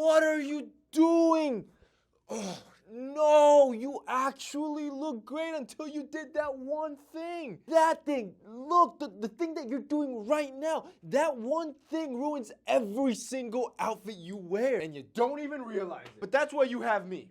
What are you doing? Oh, no, you actually look great until you did that one thing. That thing, look, the thing that you're doing right now, that one thing ruins every single outfit you wear. And you don't even realize it. But that's why you have me,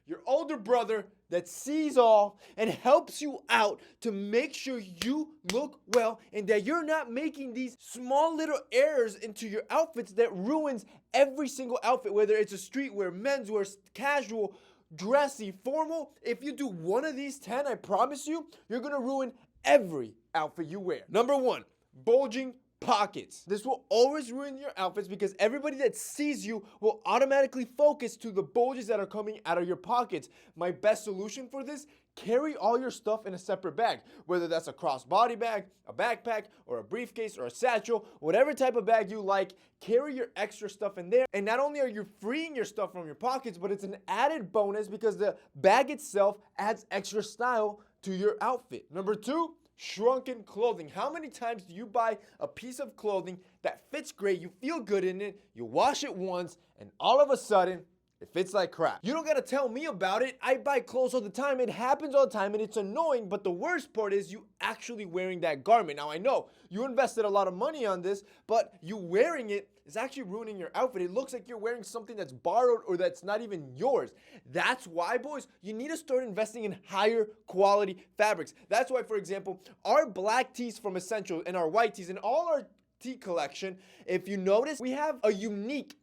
your older brother that sees all and helps you out to make sure you look well and that you're not making these small little errors into your outfits that ruins every single outfit, whether it's a streetwear, menswear, casual, dressy, formal. If you do one of these 10, I promise you, you're gonna ruin every outfit you wear. Number 1, bulging pockets. This will always ruin your outfits because everybody that sees you will automatically focus to the bulges that are coming out of your pockets. My best solution for this: carry all your stuff in a separate bag, whether that's a crossbody bag, a backpack, or a briefcase, or a satchel, whatever type of bag you like. Carry your extra stuff in there, and not only are you freeing your stuff from your pockets, but it's an added bonus because the bag itself adds extra style to your outfit. Number 2, shrunken clothing. How many times do you buy a piece of clothing that fits great, you feel good in it, you wash it once, and all of a sudden, it fits like crap? You don't gotta tell me about it. I buy clothes all the time. It happens all the time and it's annoying, but the worst part is you actually wearing that garment. Now I know you invested a lot of money on this, but you wearing it is actually ruining your outfit. It looks like you're wearing something that's borrowed or that's not even yours. That's why, boys, you need to start investing in higher quality fabrics. That's why, for example, our black tees from Essential and our white tees and all our tee collection, if you notice, we have a unique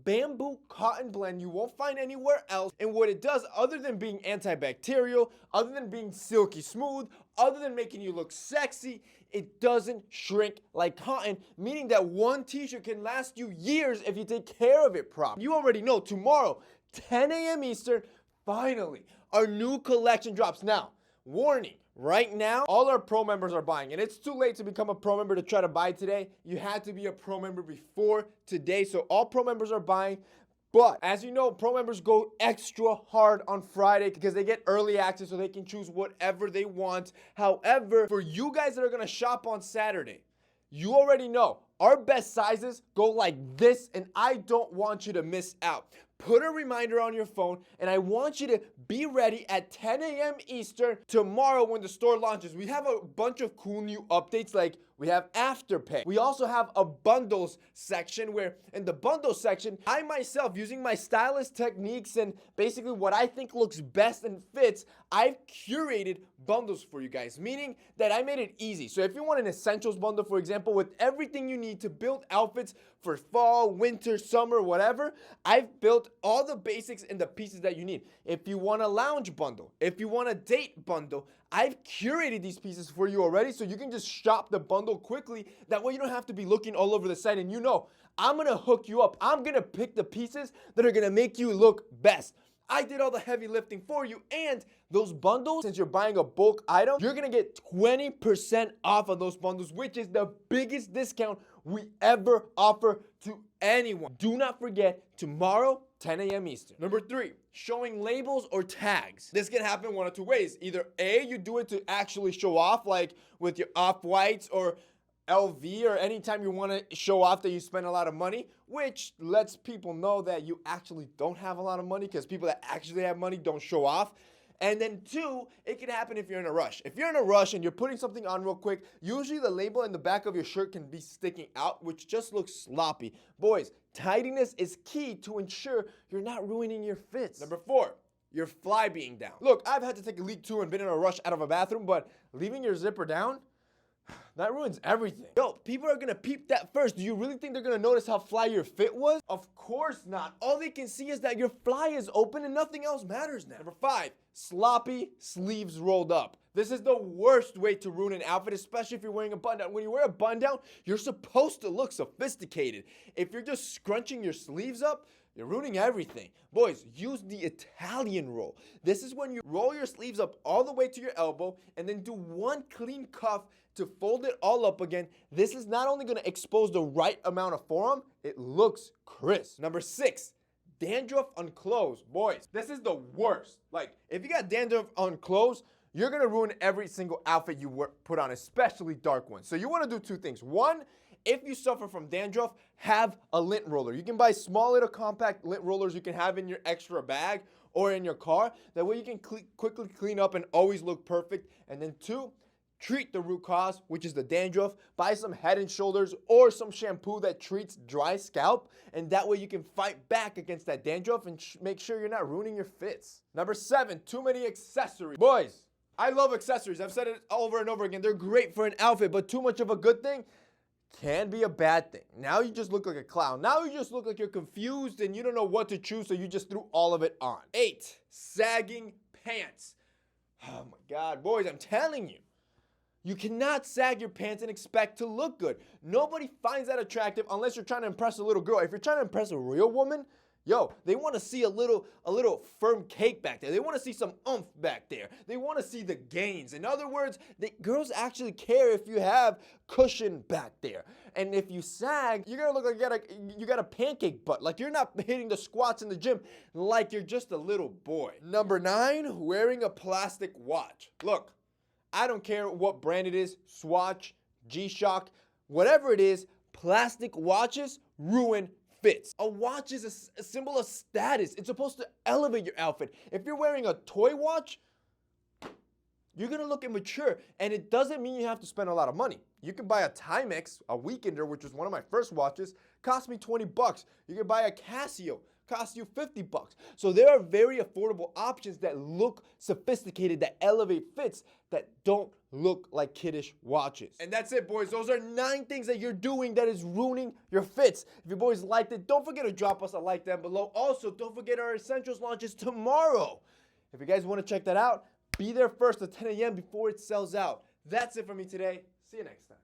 bamboo cotton blend you won't find anywhere else. And what it does, other than being antibacterial, other than being silky smooth, other than making you look sexy, it doesn't shrink like cotton, meaning that one t-shirt can last you years if you take care of it properly. You already know, tomorrow, 10 a.m. Eastern, finally, our new collection drops. Now, warning, right now, all our pro members are buying, and it's too late to become a pro member to try to buy today. You had to be a pro member before today, so all pro members are buying. But as you know, pro members go extra hard on Friday because they get early access so they can choose whatever they want. However, for you guys that are gonna shop on Saturday, you already know our best sizes go like this, and I don't want you to miss out. Put a reminder on your phone, and I want you to be ready at 10 a.m. Eastern tomorrow when the store launches. We have a bunch of cool new updates, like we have Afterpay. We also have a bundles section where in the bundles section, I myself, using my stylist techniques and basically what I think looks best and fits, I've curated bundles for you guys, meaning that I made it easy. So if you want an essentials bundle, for example, with everything you need to build outfits for fall, winter, summer, whatever, I've built all the basics and the pieces that you need. If you want a lounge bundle, if you want a date bundle, I've curated these pieces for you already so you can just shop the bundle quickly. That way you don't have to be looking all over the site, and you know, I'm gonna hook you up. I'm gonna pick the pieces that are gonna make you look best. I did all the heavy lifting for you, and those bundles, since you're buying a bulk item, you're gonna get 20% off of those bundles, which is the biggest discount we ever offer to anyone. Do not forget, tomorrow, 10 a.m. Eastern. Number 3, showing labels or tags. This can happen one of two ways. Either A, you do it to actually show off, like with your Off-Whites or LV, or anytime you want to show off that you spend a lot of money, which lets people know that you actually don't have a lot of money, because people that actually have money don't show off. And then 2, it can happen if you're in a rush. If you're in a rush and you're putting something on real quick, usually the label in the back of your shirt can be sticking out, which just looks sloppy. Boys, tidiness is key to ensure you're not ruining your fits. Number 4, your fly being down. Look, I've had to take a leak too and been in a rush out of a bathroom, but leaving your zipper down, that ruins everything. Yo, people are gonna peep that first. Do you really think they're gonna notice how fly your fit was? Of course not. All they can see is that your fly is open and nothing else matters now. Number 5, sloppy sleeves rolled up. This is the worst way to ruin an outfit, especially if you're wearing a button down. When you wear a button down, you're supposed to look sophisticated. If you're just scrunching your sleeves up, you're ruining everything. Boys, use the Italian roll. This is when you roll your sleeves up all the way to your elbow and then do one clean cuff to fold it all up again. This is not only gonna expose the right amount of forearm, it looks crisp. Number 6, dandruff on clothes. Boys, this is the worst. Like, if you got dandruff on clothes, you're gonna ruin every single outfit you put on, especially dark ones. So you wanna do 2 things. 1 If you suffer from dandruff, have a lint roller. You can buy small little compact lint rollers you can have in your extra bag or in your car. That way you can quickly clean up and always look perfect. And then 2, treat the root cause, which is the dandruff. Buy some Head and Shoulders or some shampoo that treats dry scalp, and that way you can fight back against that dandruff and make sure you're not ruining your fits. Number 7, too many accessories. Boys, I love accessories. I've said it over and over again. They're great for an outfit, but too much of a good thing can be a bad thing. Now you just look like a clown. Now you just look like you're confused and you don't know what to choose, so you just threw all of it on. 8, sagging pants. Oh my God, boys, I'm telling you. You cannot sag your pants and expect to look good. Nobody finds that attractive unless you're trying to impress a little girl. If you're trying to impress a real woman, yo, they want to see a little firm cake back there. They want to see some oomph back there. They want to see the gains. In other words, girls actually care if you have cushion back there. And if you sag, you're going to look like you got a pancake butt. Like you're not hitting the squats in the gym like you're just a little boy. Number 9, wearing a plastic watch. Look, I don't care what brand it is, Swatch, G-Shock, whatever it is, plastic watches ruin fits. A watch is a symbol of status. It's supposed to elevate your outfit. If you're wearing a toy watch, you're going to look immature, and it doesn't mean you have to spend a lot of money. You can buy a Timex, a Weekender, which was one of my first watches, cost me $20. You can buy a Casio, cost you $50. So there are very affordable options that look sophisticated, that elevate fits, that don't look like kiddish watches. And that's it, boys. Those are 9 things that you're doing that is ruining your fits. If you boys liked it, don't forget to drop us a like down below. Also, don't forget our Essentials launches tomorrow. If you guys want to check that out, be there first at 10 a.m. before it sells out. That's it for me today. See you next time.